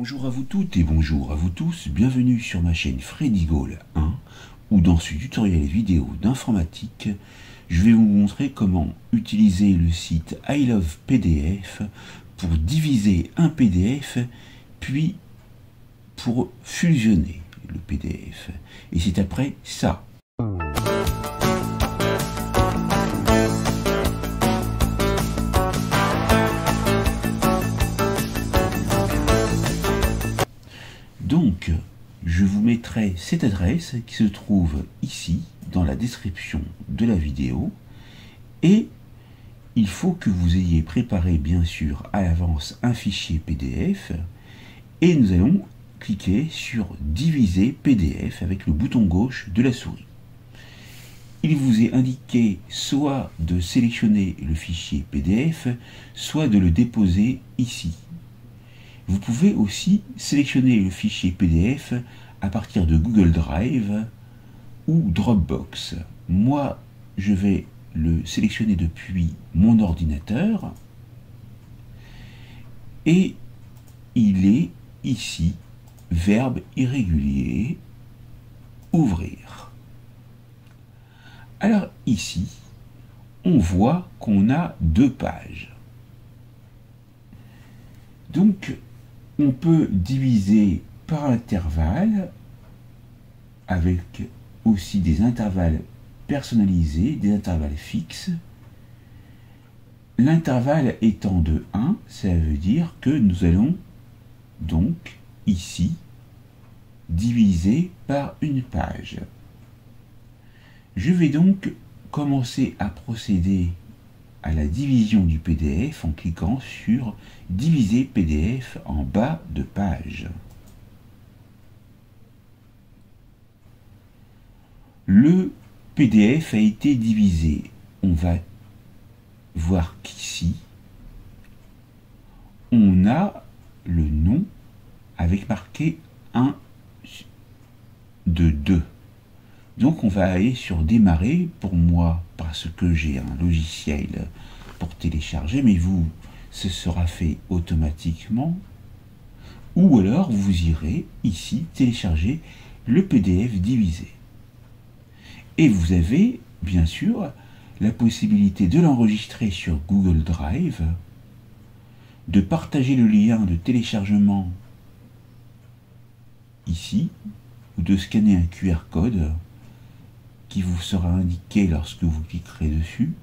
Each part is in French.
Bonjour à vous toutes et bonjour à vous tous, bienvenue sur ma chaîne Freddy Gall 1, où dans ce tutoriel vidéo d'informatique, je vais vous montrer comment utiliser le site I Love PDF pour diviser un PDF, puis pour fusionner le PDF. Et c'est après ça. Donc, je vous mettrai cette adresse qui se trouve ici, dans la description de la vidéo, et il faut que vous ayez préparé bien sûr à l'avance un fichier PDF, et nous allons cliquer sur diviser PDF avec le bouton gauche de la souris. Il vous est indiqué soit de sélectionner le fichier PDF, soit de le déposer ici. Vous pouvez aussi sélectionner le fichier PDF à partir de Google Drive ou Dropbox. Moi, je vais le sélectionner depuis mon ordinateur et il est ici, verbe irrégulier, ouvrir. Alors ici, on voit qu'on a deux pages. Donc, on peut diviser par intervalle avec aussi des intervalles personnalisés, des intervalles fixes. L'intervalle étant de 1, ça veut dire que nous allons donc ici diviser par une page. Je vais donc commencer à procéder à la division du PDF en cliquant sur diviser PDF en bas de page. Le PDF a été divisé. On va voir qu'ici, on a le nom avec marqué 1 de 2. Donc on va aller sur démarrer pour moi parce que j'ai un logiciel pour télécharger, mais vous, ce sera fait automatiquement. Ou alors vous irez ici télécharger le PDF divisé. Et vous avez bien sûr la possibilité de l'enregistrer sur Google Drive, de partager le lien de téléchargement ici, ou de scanner un QR code qui vous sera indiqué lorsque vous cliquerez dessus,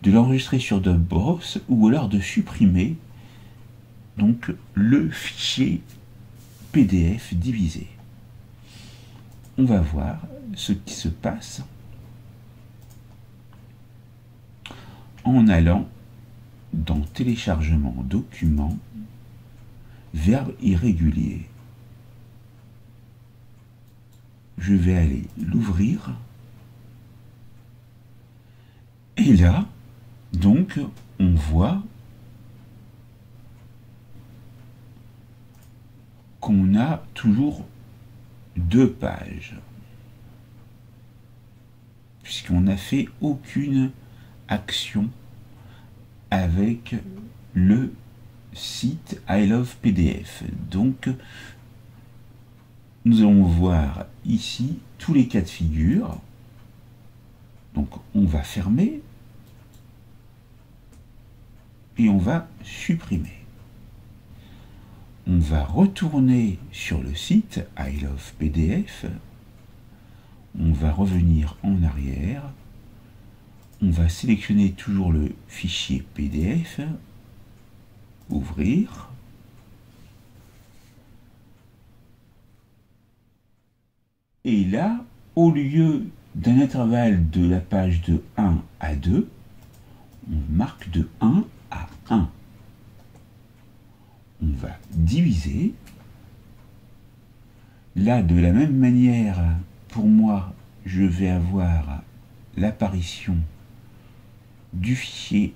de l'enregistrer sur Dropbox ou alors de supprimer donc le fichier PDF divisé. On va voir ce qui se passe en allant dans téléchargement document, verbe irrégulier. Je vais aller l'ouvrir. Et là, donc, on voit qu'on a toujours deux pages, puisqu'on n'a fait aucune action avec le site I Love PDF. Donc, nous allons voir ici tous les cas de figure. Donc, on va fermer et on va supprimer. On va retourner sur le site I Love PDF. On va revenir en arrière. On va sélectionner toujours le fichier PDF. Ouvrir. Et là, au lieu d'un intervalle de la page de 1 à 2, on marque de 1 à 1. On va diviser. Là, de la même manière, pour moi, je vais avoir l'apparition du fichier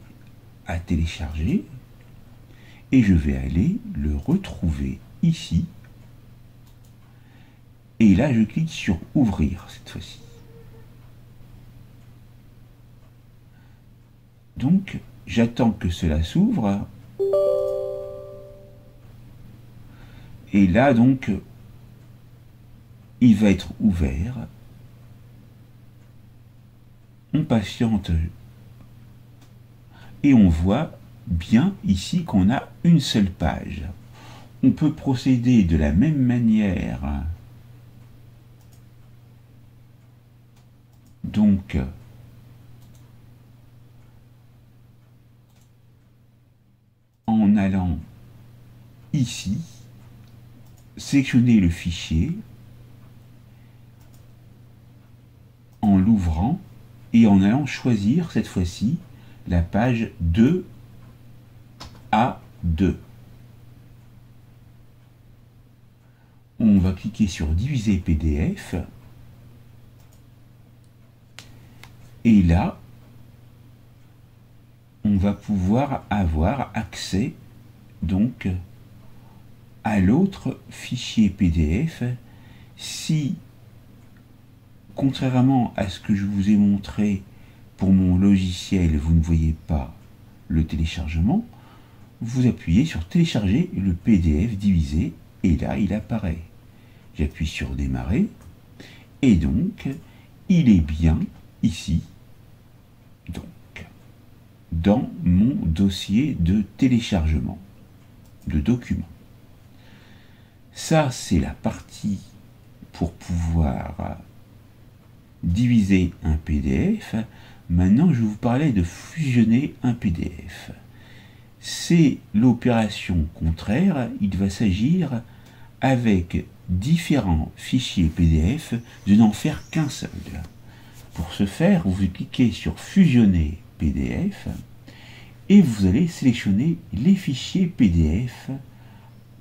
à télécharger et je vais aller le retrouver ici. Et là, je clique sur ouvrir cette fois-ci. Donc, j'attends que cela s'ouvre. Et là donc, il va être ouvert. On patiente et on voit bien ici qu'on a une seule page. On peut procéder de la même manière. Donc, en allant ici, sélectionner le fichier, en l'ouvrant et en allant choisir cette fois-ci la page 2A2. On va cliquer sur diviser PDF et là on va pouvoir avoir accès donc à l'autre fichier PDF si, contrairement à ce que je vous ai montré pour mon logiciel, vous ne voyez pas le téléchargement, vous appuyez sur télécharger le PDF divisé et là il apparaît. J'appuie sur démarrer et donc il est bien ici, donc dans mon dossier de téléchargement de documents. Ça c'est la partie pour pouvoir diviser un PDF. Maintenant je vais vous parler de fusionner un PDF. C'est l'opération contraire, il va s'agir avec différents fichiers PDF de n'en faire qu'un seul. Pour ce faire, vous cliquez sur fusionner PDF et vous allez sélectionner les fichiers PDF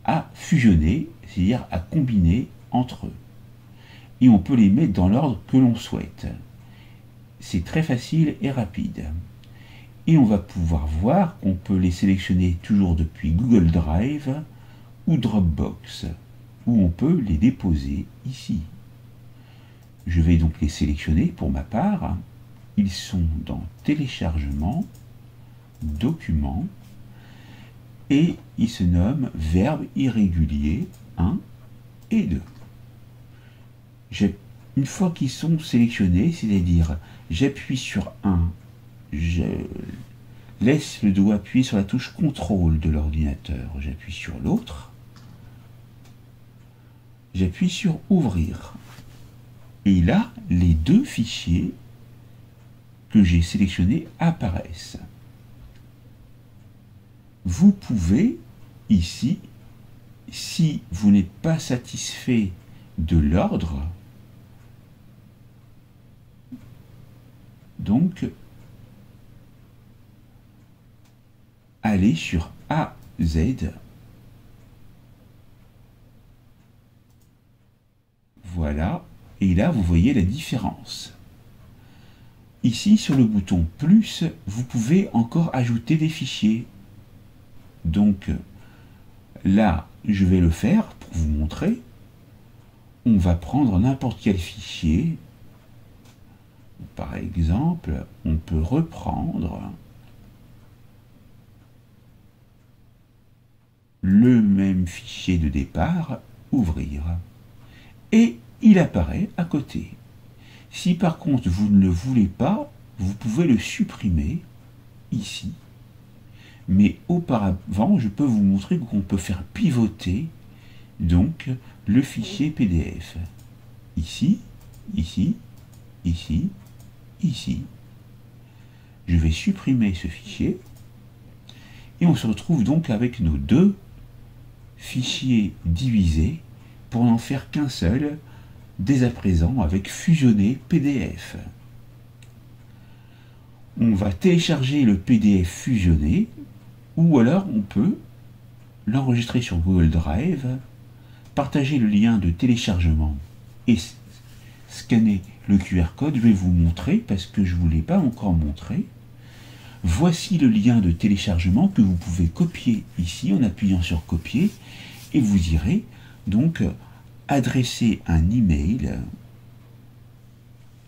à fusionner, c'est-à-dire à combiner entre eux. Et on peut les mettre dans l'ordre que l'on souhaite. C'est très facile et rapide. Et on va pouvoir voir qu'on peut les sélectionner toujours depuis Google Drive ou Dropbox, où on peut les déposer ici. Je vais donc les sélectionner pour ma part. Ils sont dans téléchargement, documents, et ils se nomment verbes irréguliers 1 et 2. Une fois qu'ils sont sélectionnés, c'est-à-dire j'appuie sur 1, je laisse le doigt appuyer sur la touche contrôle de l'ordinateur, j'appuie sur l'autre, j'appuie sur ouvrir. Et là, les deux fichiers que j'ai sélectionnés apparaissent. Vous pouvez, ici, si vous n'êtes pas satisfait de l'ordre, donc, aller sur AZ. Voilà. Et là, vous voyez la différence. Ici, sur le bouton plus, vous pouvez encore ajouter des fichiers. Donc, là, je vais le faire pour vous montrer. On va prendre n'importe quel fichier. Par exemple, on peut reprendre le même fichier de départ, ouvrir, et il apparaît à côté. Si par contre vous ne le voulez pas, vous pouvez le supprimer ici. Mais auparavant, je peux vous montrer qu'on peut faire pivoter donc le fichier PDF. Ici, ici, ici, ici. Je vais supprimer ce fichier et on se retrouve donc avec nos deux fichiers divisés pour n'en faire qu'un seul dès à présent avec fusionner PDF. On va télécharger le PDF fusionné ou alors on peut l'enregistrer sur Google Drive, partager le lien de téléchargement et scanner le QR code. Je vais vous montrer parce que je ne vous l'ai pas encore montré. Voici le lien de téléchargement que vous pouvez copier ici en appuyant sur copier et vous irez donc adresser un email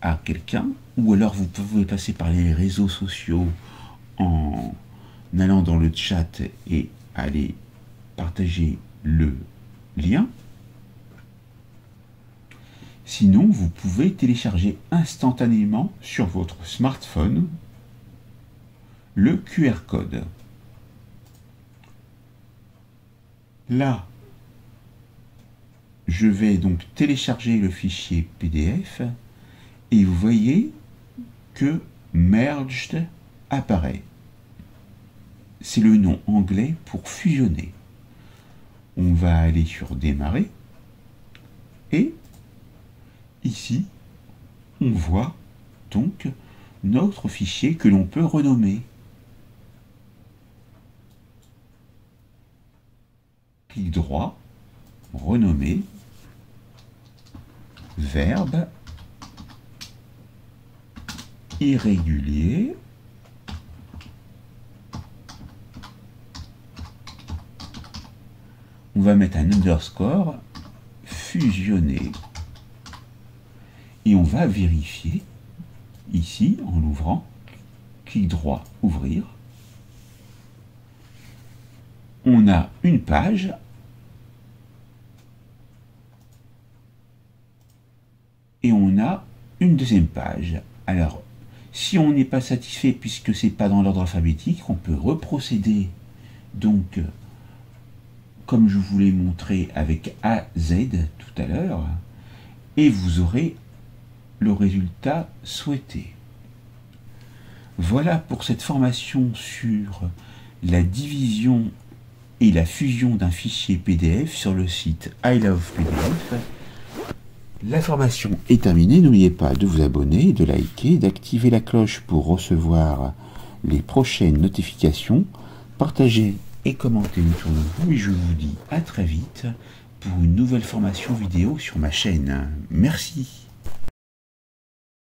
à quelqu'un ou alors vous pouvez passer par les réseaux sociaux en allant dans le chat et aller partager le lien. Sinon, vous pouvez télécharger instantanément sur votre smartphone le QR code. Là, je vais donc télécharger le fichier PDF et vous voyez que Merged apparaît. C'est le nom anglais pour fusionner. On va aller sur Démarrer et ici, on voit donc notre fichier que l'on peut renommer. Clic droit, renommer, verbe, irrégulier, on va mettre un underscore, fusionner, et on va vérifier ici en l'ouvrant, clic droit, ouvrir. On a une page et on a une deuxième page. Alors, si on n'est pas satisfait puisque c'est pas dans l'ordre alphabétique, on peut reprocéder donc comme je vous l'ai montré avec AZ tout à l'heure et vous aurez le résultat souhaité. Voilà pour cette formation sur la division et la fusion d'un fichier PDF sur le site I Love PDF. La formation est terminée. N'oubliez pas de vous abonner, de liker, d'activer la cloche pour recevoir les prochaines notifications. Partagez et commentez autour de vous et je vous dis à très vite pour une nouvelle formation vidéo sur ma chaîne. Merci.